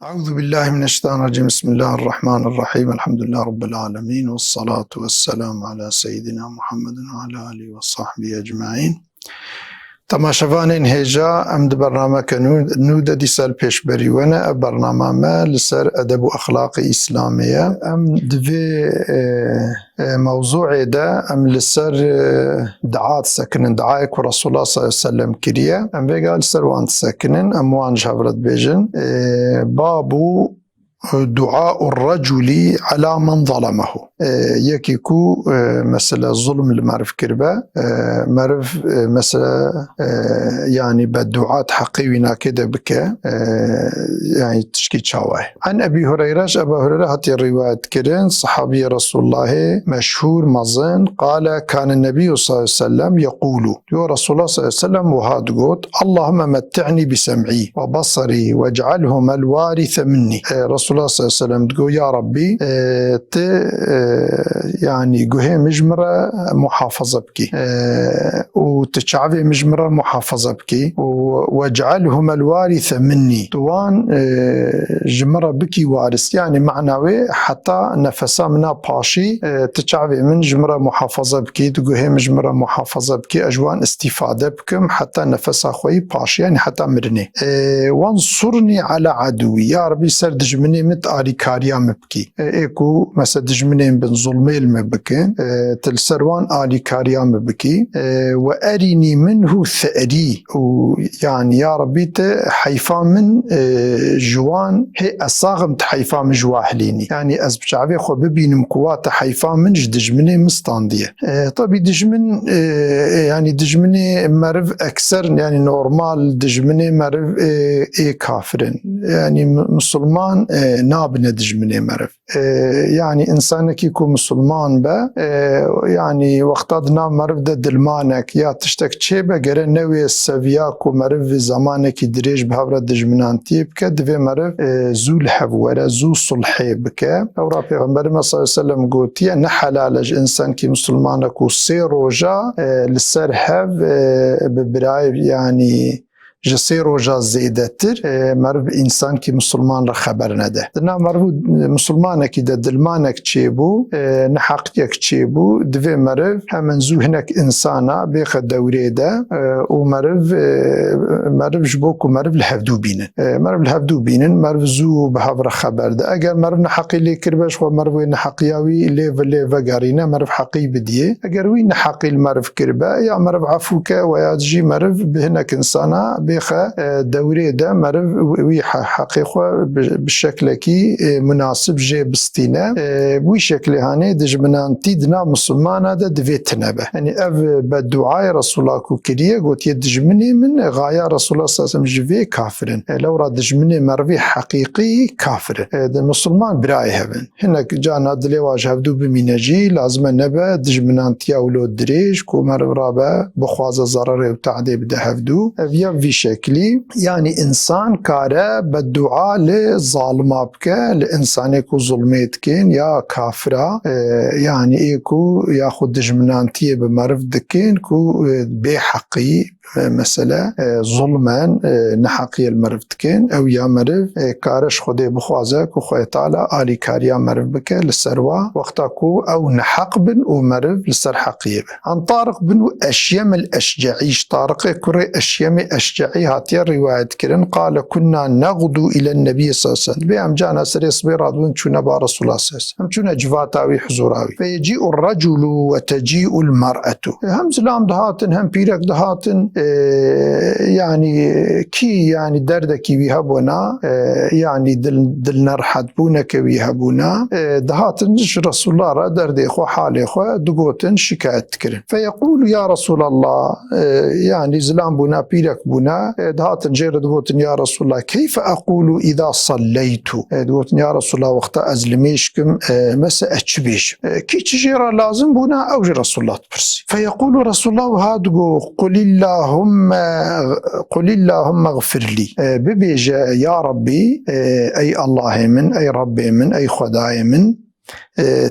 أعوذ بالله من الشيطان الرجيم. بسم الله الرحمن الرحيم. الحمد لله رب العالمين، والصلاة والسلام على سيدنا محمد وعلى آله وصحبه أجمعين. تماشاوانین هیجا ام د برنامه کنو د دیسال پیش بریونه برنامه ما لسر ادب و اخلاق اسلامیه ام دوی موضوع ده ام لسر دعات سکنن دعای که رسول الله صلی الله علیه وسلم کریه ام بگا لسر وان سکنن ام وان جهورت بیجن بابو دعاء الرجل على من ظلمه. یکی کو مثلا ظلم المعرف کربه معرف مثلا يعني بدعات حقيوينا كده بك يعني تشكي تشاوه. عن أبي هريرة هاتي الرواية كرين صحابي رسول الله مشهور مظن قال كان النبي صلى الله عليه وسلم يقول يا رسول الله صلى الله عليه وسلم وهاد قلت اللهم متعني بسمعي وبصري واجعلهما الوارث مني. رسول الله صلى الله عليه وسلم تقول يا ربي يعني قهي مجمرة محافظة بكي وتشعبي مجمرة محافظة بكي واجعلهما الوارث مني دوان جمرة بكي وارث يعني معنوي حتى نفسا منا باشي تشعبي من جمرة محافظة بكي تقهي مجمرة محافظة بكي أجوان استفادة بكم حتى نفسا خوي باشي يعني حتى مرني وانصرني على عدوي يا ربي سر دجمني مت آلي كاريا مبكي ايكو مثلا دجمني بن ظلمي المبكين تلسروان آلي كاريا مبكي وأرني منه ثأري ويعني يا ربي حيفا من جوان هي أصاغم تحيفا من جواحليني يعني أز بشعبي خو ببين مكوات حيفا من دجمني مستاندية طبي دجمن يعني دجمني مرف أكثر يعني نورمال دجمني مرف كافرين يعني مسلمان نابن دجمني مرف يعني إنسانك يكون مسلمان با يعني وقتادنا مرف ده دلمانك يا تشتك چه بگره نوی سویاک و مرف زمانك دريج بهورا دجمنان تيبك دوی مرف زو الحوورة زو صلحي بك اورا پیغمبر صلى الله عليه وسلم قوتي نحلالج إنسان كي مسلمانك و سي روجا لسر هف ببراي يعني جسي روجا زيدتر مرب إنسان كي مسلمان را خبر نده دنا مرب مسلمانك ده دلمانك چيبو نحقيك چيبو دوي مرب همن زو هناك إنسانا بيخ دوري ده مرب جبوك مرب الهفدو بينن مرب الهفدو بينن مرب زو بهاور خبر ده اگر مرب نحقي لي كربش و مرب نحقياوي ليفا قارينا مرب حقي بديه اگر وي نحقي المرب كربا يا مرب عفوك ويا تجي مرب بهناك إنسانا بيخه دوري ده مرف وي حقيقة بالشكل كي مناسب جي بستينه وي شكل هاني دجمنان تيدنا مسلمان ده دفيتنا به يعني اف بدعاء رسول الله كريه قلت يدجمني من غاية رسول الله صلى الله عليه وسلم جفي كافرين لو راد دجمني مرفي حقيقي كافر المسلمان براي هبن هناك جانا دلي واجه هبدو بمينجي لازم نبا دجمنان تياولو دريج كو مرف رابا بخواز ضرر وتعدي بده هبدو في شكلي يعني إنسان كاره بالدعاء لظالما بك لإنسان يكو ظلميتكين يا كافرة يعني إيكو ياخد دجمنان تيه بمرف دكين كو بحقي مثلا ظلما نحقي المرفتكين او يا مرف كارش خدي بخوازك وخوي تعالى آلي كاريا مرف بك للسروا وقتاكو او نحق بن ومرف لسر حقيب عن طارق بن أشيم الأشجعيش طارق كري أشيم أشجعي هاتي الرواية كرن قال كنا نغدو إلى النبي صلى الله عليه وسلم بيام جانا سري صبيرات ونشونا با رسول الله صلى الله عليه وسلم همشونا جفاتاوي حزوراوي فيجيء الرجل وتجيء المرأة هم زلام دهاتن هم بيرك دهاتن يعني كي يعني دردكي بيهبونا يعني دلنا رحد بونا كي بيهبونا دهاتن رسول الله را دردي خو حالي خو دقوتن شكايت كرن فيقول يا رسول الله يعني زلام بونا بيرك بونا دهاتن جير دقوتن يا رسول الله كيف أقول إذا صليت دقوتن يا رسول الله وقت أزلميشكم مسا أتشبيش كي تجير لازم بونا أو رسول الله تبرسي فيقول رسول الله هادقو قل اللهم اغفر لي ببيجا يا ربي أي الله من أي ربي من أي خداي من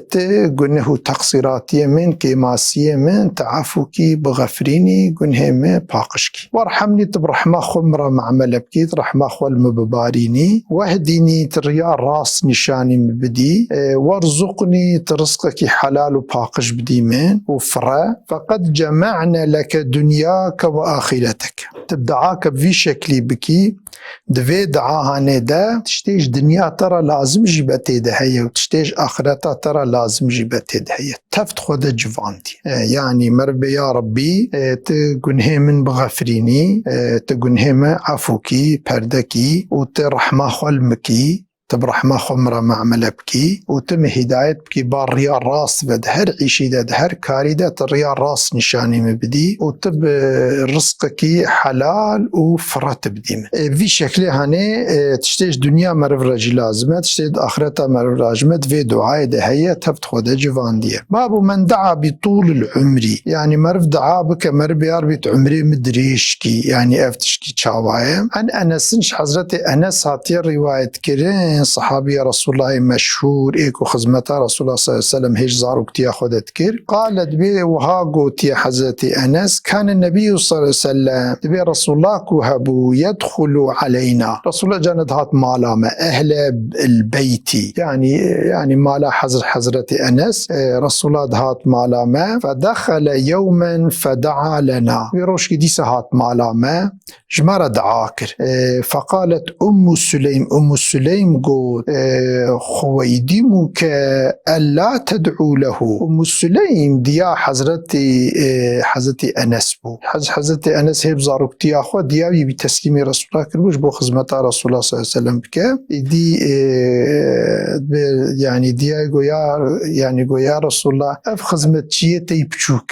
تقنه تقصيراتي من كماسية من تعفوكي بغفريني قنه من باقشكي وارحمني تبرحمة خمرة مع ملبكي رحمة خول مبباريني واهديني تريا راس نشاني مبدي وارزقني ترزقك حلال وباقش بدي من وفرا فقد جمعنا لك دنياك وآخرتك تبدعاك بفي شكلي بكي دوی دعاهانه ده تشتیش دنیا ترى لازم جبته ده هي وتشتیش آخرتا ترى لازم جبته ده هي تفت خود جواندي يعني مربي يا ربي تقنه من بغفريني تقنه من عفوكي پردكي وترحمة خلمكي تبرحمة خمرة مع ملبكي وتم هدايت بكي بار ريال راس بد هر عيشي ده هر كاري ده الريال راس نشاني مبدي وتب رزقكي حلال وفرات بدي في شكل هاني تشتيش دنيا مرف راجي لازمة تشتيش آخرتها مرف راجمة في دعاء ده هي تبت خودة جوان دي باب من دعا بطول العمري يعني مرف دعا بك مرف بياربيت عمري مدريشكي يعني افتشكي تشاوايا عن أنس حضرت أنس هاتي رواية كرين صحابي رسول الله مشهور ايكو خزمتا رسول الله صلى الله عليه وسلم هيج زاروك تيا خودت كير قالت بي وهاقو تيا حزتي أنس كان النبي صلى الله عليه وسلم بي رسول الله كوهبو يدخل علينا رسول الله جاند هات مالا ما أهل البيت يعني مالا حزرتي أنس رسول الله هات مالا ما فدخل يوما فدعا لنا بيروش كديس هات مالا ما جمرة دعاكر فقالت أم سليم قول خويدمك ألا تدعو له أم سليم ديا حزرتي أنس بو حزرتي أنس هيب زاروكتي أخوة ديا بتسليم رسول الله كربوش بو خزمتا رسول الله صلى الله عليه وسلم بك دي يعني ديا قويا رسول الله أف خزمتشي تيبشوك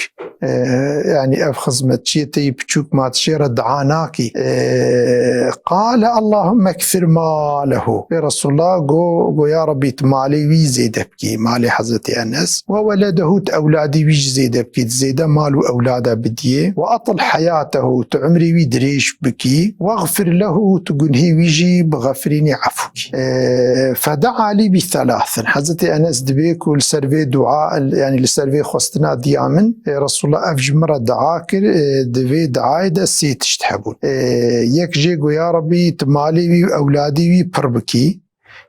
يعني أف خزمتشي تيبشوك ما تشير دعاناكي قال اللهم اكثر ماله رسول الله قو يا ربي مالي وي زيد بكي مالي حضرتي أنس وولده أولادي ويج زيد بكي زيد مالو أولاده بديه وأطل حياته تعمري وي دريش بكي واغفر له تقنهي ويجي بغفريني عفوكي فدعا لي بثلاث حضرتي أنس دبيك والسرفي دعاء يعني السرفي خستنا ديامن رسول الله أفجمرة دعاكر دبي دعاء دا سيتش تحبون يك جيقو يا ربي تمالي وي أولادي وي بربكي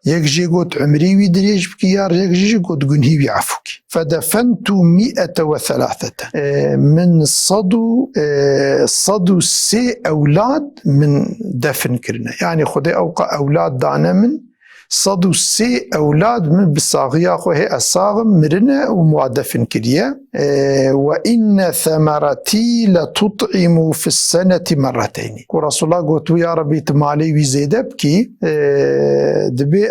يك جيقو عمري وي دريش بكي يار يك جيقو تقنهي وي عفوكي فدفنت 103 من صدو سي أولاد من دفن كرنا يعني خدي أوقع أولاد دانا من صدو سي أولاد من بصاغيا خوهي أصاغم مرنا ومعدفن كريا وإن ثمرتي لتطعم في السنة مرتين ورسول الله قلت يا ربي تمالي ويزيد بكي دبي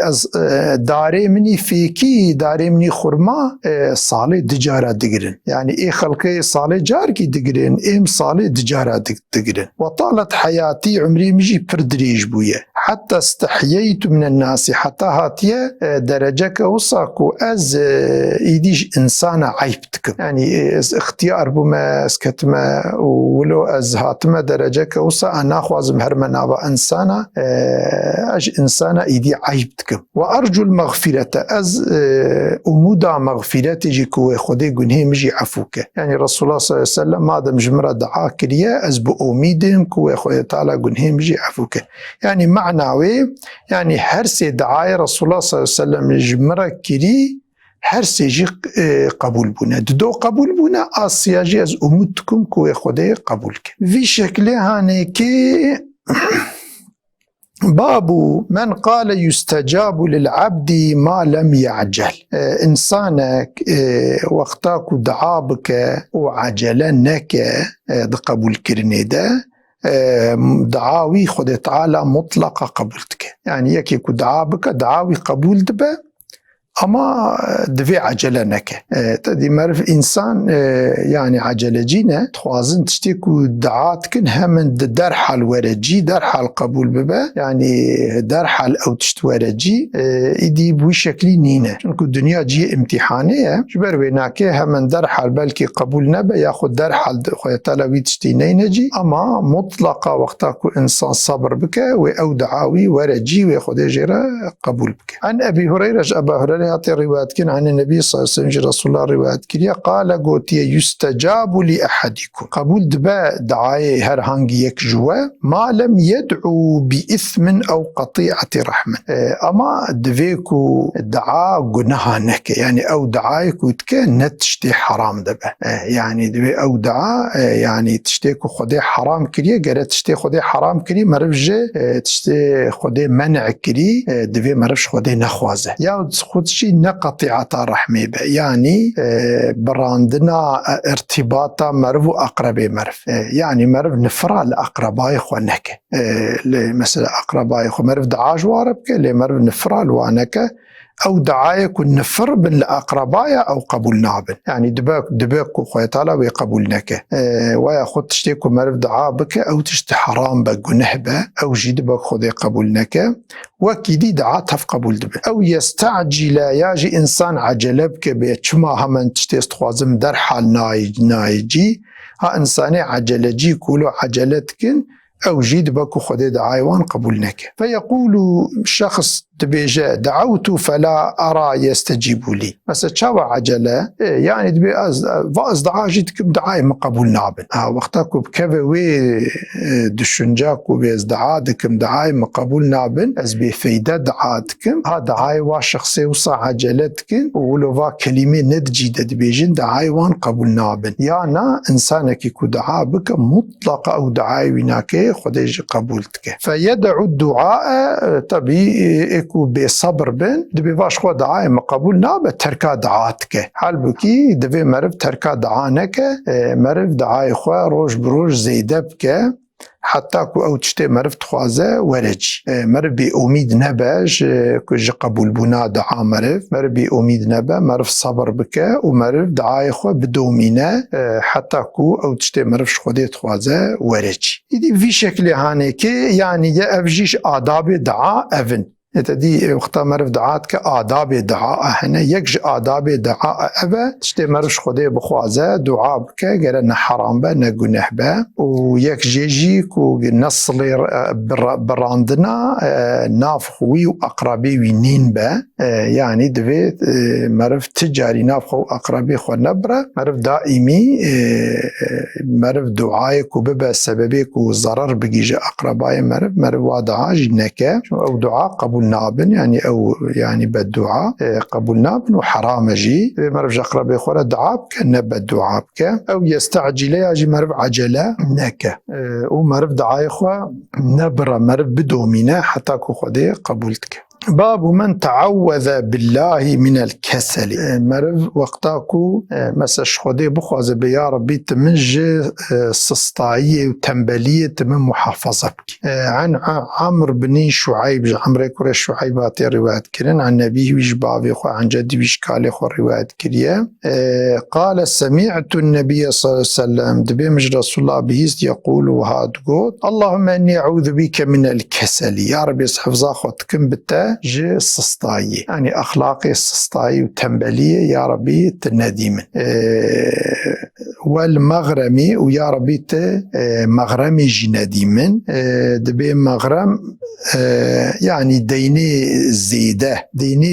داري مني فيكي داري مني خرما صالي دجارة دقرن يعني إيه خلقي صالي جاركي دقرن إيه صالي دجارة دقرن وطالت حياتي عمري مجي بردريج بويا حتى استحييت من الناس حتى هاتيا درجك وصاكو از ايديش انسان عيبتك يعني اختيار بما اسكتما ولو از هاتما درجك وصا انا خوازم هرمنا وانسانا اج انسان ايدي عيبتك وارجو المغفرة از امودا مغفرتي جيكو خدي قنهي مجي عفوك يعني رسول الله صلى الله عليه وسلم ماذا مجمرة دعا كريا از بأميدهم كو خدي تعالى قنهي مجي عفوك يعني معناوي يعني هرسي دعاية رسول الله صلى الله عليه وسلم جمرة كري هرسي جي قبول بنا دو قبول بنا آسياجي از أمودكم كو خدي قبولك في شكل هانيكي باب من قال يستجاب للعبد ما لم يعجل إنسانك وقتاك دعابك وعجلنك قبول كرنيدا دعاوي خد تعالى مطلقة قبولتك يعني يكي دعابك دعاوي قبول دبا أما دفي عجلنك تدي معرف إنسان يعني عجلة جينا تخوازن تشتيكو دعاتكن همن درحال ورجي درحال قبول ببا يعني درحال أو تشتورجي إدي بوي شكلي نينة شنكو الدنيا جي امتحانية جبر بيناكي همن درحال بلكي قبول نبا ياخد درحال خويتالوي تشتي نينجي أما مطلقة وقتاكو إنسان صبر بك أو دعاوي ورجي وياخد جيرا قبول بك عن أبي هريرة أبا هريرة هاتي روايات كن عن النبي صلى الله عليه وسلم رسول الله روايات كريا قال قوتي يستجاب لأحدكم قبول دبا دعاية هر هانجي يك جوا ما لم يدعو بإثم أو قطيعة رحمة أما دفيكو دعا قناها نك يعني أو دعايكو تكن نتشتي حرام دبا يعني دبي أو دعا يعني تشتيكو خدي حرام كريا قرأت تشتي خدي حرام كري مرفجة تشتي خدي منع كري دبي مرفش خدي نخوازه يا خدشي نقطيعة رحمة يعني براندنا ارتباطا مرف وأقربي مرف يعني مرف نفرع لأقرباي خوانك مثلا أقرباي خو مرف دعاج واربك لمرف نفرع لوانك أو دعايك ونفر بن لأقربايا أو قبول نابن يعني دباك وخيطالا ويقبولنك ويا خد تشتيكو مرف دعابك أو تشتي حرام بك ونهبة أو جدبك خذي قبولنك وكيدي دعاتها في قبول دبك أو يستعجل ياجي إنسان عجلبك بيتشما همن تشتي استخوازم در حال نايجي ها إنساني عجلجي كولو عجلتكن أو جيد بكو خدي دعايوان قبولنك فيقول شخص تبيجا دعوت فلا أرى يستجيب لي مثلا شاوى عجلة يعني تبي فاز دعاجتكم دعاي مقبول نابن وقتاكو بكوي دشنجاكو بيز دعادكم دعاي مقبول نابن از بفيدة دعاتكم ها دعاي واشخصي وصا عجلتكم ولو فا كلمة ندجيدة تبيجين دعاي وان قبول نابن يعني إنسانك يكو دعا بك مطلق أو دعاي ويناكي خديج قبولتك فيدعو الدعاء تبي يكو بصبر بن دبي باش خو دعاء مقبول نابه تركا دعاتك حال بكي دبي مرف تركا دعانك مرف دعاء خو روج بروج زيدبك حتى كو او تشتي مرف تخوازه ورج مرف بي اميد نباج كج قبول بنا دعا مرف بي اميد نبا مرف صبر بك ومرف دعاء خو بدومينه حتى كو او تشتي مرف خودي تخوازه ورج يدي في شكل هانيكي يعني يا افجيش آداب دعاء افن تدي وقتا مرف دعاتك آداب دعاء هنا يكج آداب دعاء أبا تشتي مرش خدي بخوازه دعاء بك قرن حرام با نقنح با ويك جيجيك ونصلي براندنا نافخوي وأقربي وينين با يعني دفيت مرف تجاري نافخو أقربي خو نبرة مرف دائمي مرف دعايك وببا سببك وضرر بقيج أقرباي مرف ودعاء جنك أو دعاء قبول نابن يعني أو يعني بالدعاء قبول نابن وحرام جي مرف أقربي خو دعابك نبا دعابك أو يستعجل يجي مرف عجلة نك ومرف دعاء خو نبرة مرف بدومينة حتى كو خدي قبولتك باب من تعوذ بالله من الكسل مرف وقتاكو مساش خدي بخواز بيا ربي تمنج سسطائية وتنبلية تمن محافظة بك عن عمرو بن شعيب عمرو كوري شعيباتي رواية كرين عن نبيه ويش بابي خو عن جدي ويش كالي خو رواية كريا قال سمعت النبي صلى الله عليه وسلم دبي مج رسول الله بيست يقول وهاد قول اللهم اني اعوذ بك من الكسل يا ربي حفظا خوتكم بالتا جي السسطاية يعني أخلاقي السسطاية وتنبلية يا ربي تنديمن والمغرمي ويا ربي مغرمي جي نديمن دبي مغرم يعني ديني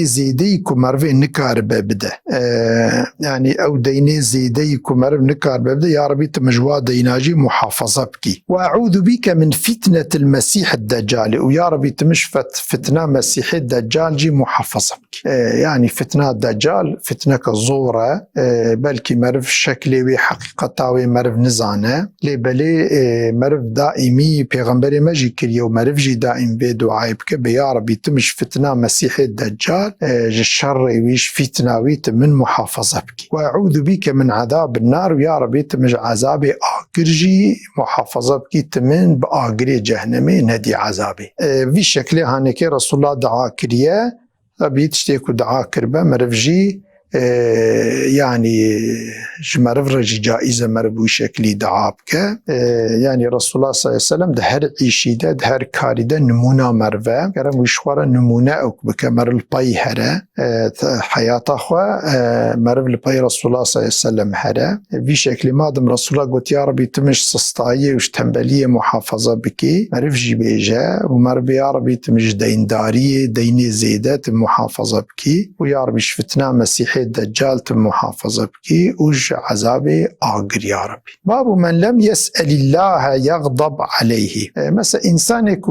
زيدة يكو مرفي نكار ببدا يعني أو ديني زيدة يكو مرفي نكار ببدا يا ربي تمجوا ديناجي محافظة بكي وأعوذ بك من فتنة المسيح الدجال ويا ربي تمش فتنة مسيح الدجال جي محافظة بكي يعني فتنة الدجال فتنة كزورة بلكي مرف شكلي حقيقة مرف نزانة لبلي مرف دائمي بيغمبري مجي كريا ومرف جي دائم بدعاء بك بيا ربي تمش فتنة مسيح الدجال الشر ويش فتنة ويت من محافظة بك وأعوذ بك من عذاب النار ويا ربي تمش عذابي آقرجي محافظة بك تمن بآقري جهنمي ندي عذابي في شكل هانيكي رسول الله دعا كريا بيتشتيكو دعا كربا مرفجي يعني جمرف رجي جائزة مربو شكلي دعابك يعني رسول الله صلى الله عليه وسلم ده هر عيشي ده هر كاري ده نمونا مرفا كرم وشوارا نمونا اوك بك مر البي هرا حياة اخوة مرف البي رسول الله صلى الله عليه وسلم هرا في شكل ما دم رسول الله قلت يا ربي تمش سستاية وش تنبلية محافظة بكي مرف جي بيجا ومرف يا ربي تمش ديندارية ديني زيدة محافظة بكي ويا ربي شفتنا مسيحي الدجال محافظة بكي وج عذابي آقر يا ربي. باب من لم يسأل الله يغضب عليه مثلا إنسانك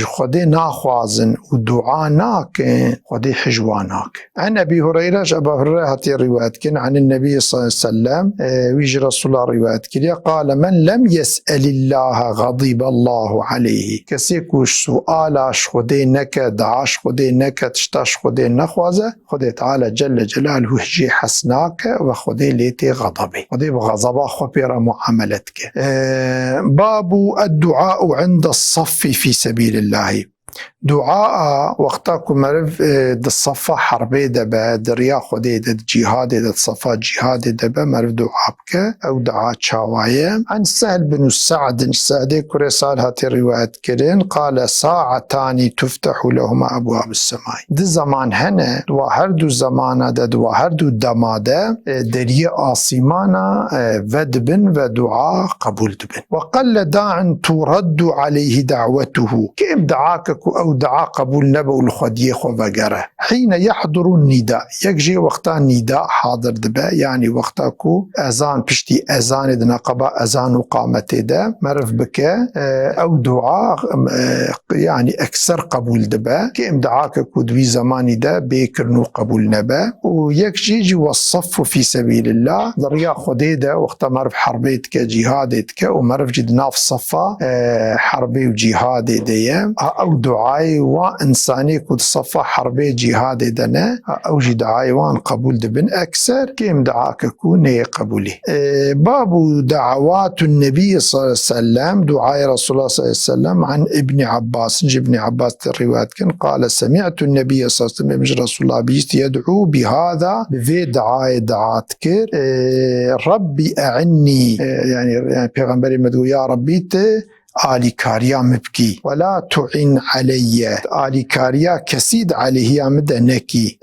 خدي ناخوازن ودعاء ناك خدي حجواناك. عن أبي هريرة أبا هريرة هاتي رواية كن عن النبي صلى الله عليه وسلم ويجي رسول الله رواية كن قال من لم يسأل الله غضب الله عليه كسيكوش سؤالاش خدي نك دعاش خدي نك تشتاش خدي نخوازة خدي تعالى جل جلاله هجي حسناك وخدي ليتي غضبي خدي بغضبا خبير معاملتك. باب الدعاء عند الصف في سبيل الله. دعاء وقتاكم مرف الصفا حربي دبا دريا خدي د جهاد د صفا جهاد دبا مرف دعابك او دعاء شاوايه. عن سهل بن سعد السعدي كرسال هاتي رواية كرين قال ساعتان تفتح لهما ابواب السماء. دو زمان هنا دوهر دو زمانا دوهر دو دماده دريا آسيمانا ودبن ودعاء قبول دبن. وقل داع ترد عليه دعوته كيف دعاك او دعاء قبول نبو الخديه وغيره. حين يحضر النداء يكجي وقتا نداء حاضر دبا يعني وقتاكو اذان بشتي اذان دنقبا اذان وقامته ده مرف بك او دعاء يعني اكثر قبول دبا كيم دعاك كودوي زماني ده بيكرنو قبول نبا. ويكجي جي والصف في سبيل الله ضريا خديه ده وقتا مرف حربيتك جهادتك ومرف جد ناف صفا حربي وجهاد ديه او دعاي وإنساني كود صفا حربي جهاد دنا أو جي دعاي وان قبول دبن أكثر كيم دعاك كوني قبولي. باب دعوات النبي صلى الله عليه وسلم دعاي رسول الله صلى الله عليه وسلم عن ابن عباس. نجي ابن عباس الروايات كان قال سمعت النبي صلى الله عليه وسلم رسول الله بيست يدعو بهذا بفي دعاي دعاتك ربي أعني يعني پیغمبري مدعو يا ربي آلی کاریا مبکی ولا تعین علی آلی کاریا کسید علیه مدنکی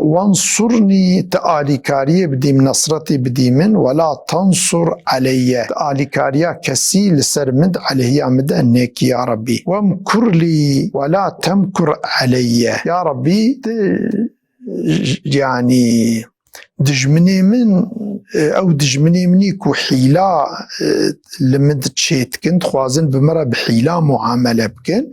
وانصرنی آلی کاری بدیم نصرتی بدیمن ولا تنصر علی آلی کاریا کسی لسر مد علیه مدنکی یا ربی وامکر لی ولا تمکر علی یا ربی يعني دجمني من او دجمني منيك وحيلة لمد تشيت كنت خوازن بمرة بحيلة معاملة بكن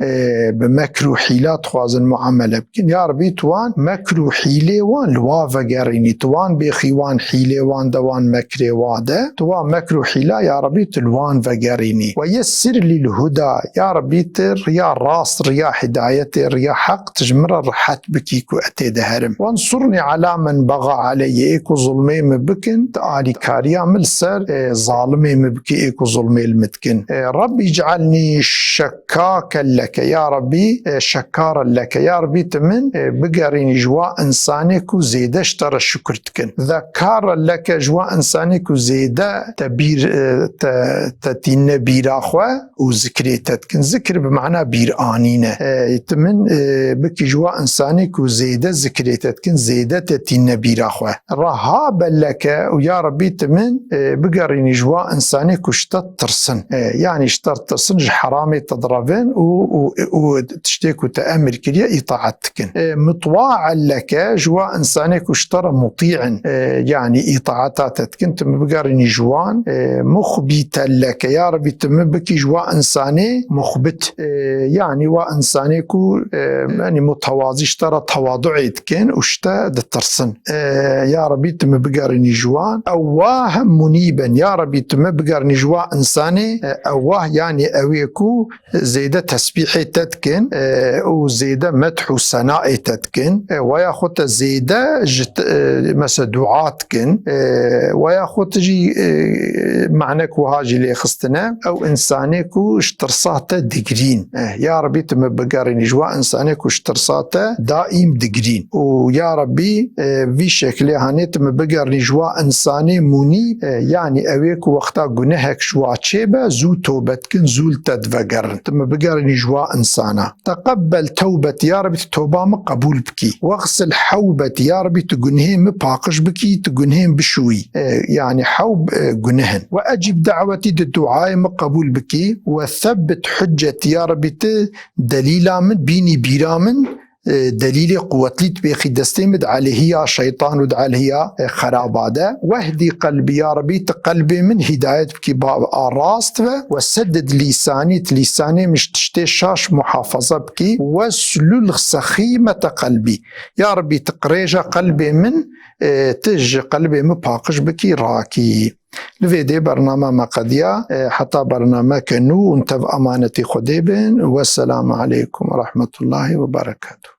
بمكر وحيلة تخوازن معاملة بكن يا ربي توان مكر وحيلة وان لوافا قريني توان بيخيوان حيلة وان دوان مكر وادا توان مكر وحيلة يا ربي تلوان فقريني ويسر لي الهدى يا ربي تر يا راس ريا هداية ريا حق تجمر رحت بكيكو اتي دهرم وانصرني على من بغى علي ايكو ظلمي مبكن آلی کاریا ملسر ظالمي مبكي ايكو ظلمي المتكن ربي اجعلني شكاكا لك يا ربي شكارا لك يا ربي تمن بقرين جواء انسانك وزيدة اشترى الشكرتكن ذكارا لك جواء انسانك وزيدة تبير تتين بيراخوة وذكريتتكن ذكر بمعنى بيرانينة تمن بكي جواء انسانك وزيدة ذكريتتكن زيدة تتين بيراخوة رهابا لك ويا ربي تمن بقرين جواء انساني كشتت ترسن يعني اشترت ترسن حرامي تضربن وتشتيك وتأمر كريا إطاعتكن مطواعا لك جواء انساني كشتر مطيعا يعني إطاعتاتكن تم بقرين جوان مخبتا لك يا ربي تم بكي جواء انساني مخبت يعني وانساني كو يعني متواضي اشترى تواضعيتكن واشتا ترسن يا ربي تم بقرني جوان أواه منيبا يا ربي تم بقرني جوا إنساني أواه يعني أويكو زيادة تسبيحي تتكن وزيادة مدح وثناء تتكن وياخد زيادة مثلا دعاء تكن وياخد تجي معناك وهاجي اللي خستنا أو إنسانيكو اشترصاته دقرين يا ربي تم بقرني جوا إنسانيكو اشترصاته دائم دقرين ويا ربي في شكل هاني تم بقرني جوا إنساني منيب يعني أويك وقتا قنهك شوا تشيبا زو توبتكن زول تدفقرن تم بقرني جوا إنسانا تقبل توبة يا ربي توبة مقبول بكي واغسل حوبة يا ربي تقنهين مباقش بكي تقنهين بشوي يعني حوب قنهن وأجب دعوتي الدعاء مقبول بكي وثبت حجة يا ربي دليلا من بيني بيرامن دليل قوتلي تبيخي دستمد عليه شيطان ودع عليه خراباده واهدي قلبي يا ربي تقلبي من هداية بكي باب راست وسدد لساني مش تشتي شاش محافظة بكي وسلل سخيمة قلبي يا ربي تقريجة قلبي من تج قلبي مباقش بكي راكي لفيدي برنامج ما قديا حتى برنامج كنو انت بأمانة خديبن والسلام عليكم ورحمة الله وبركاته.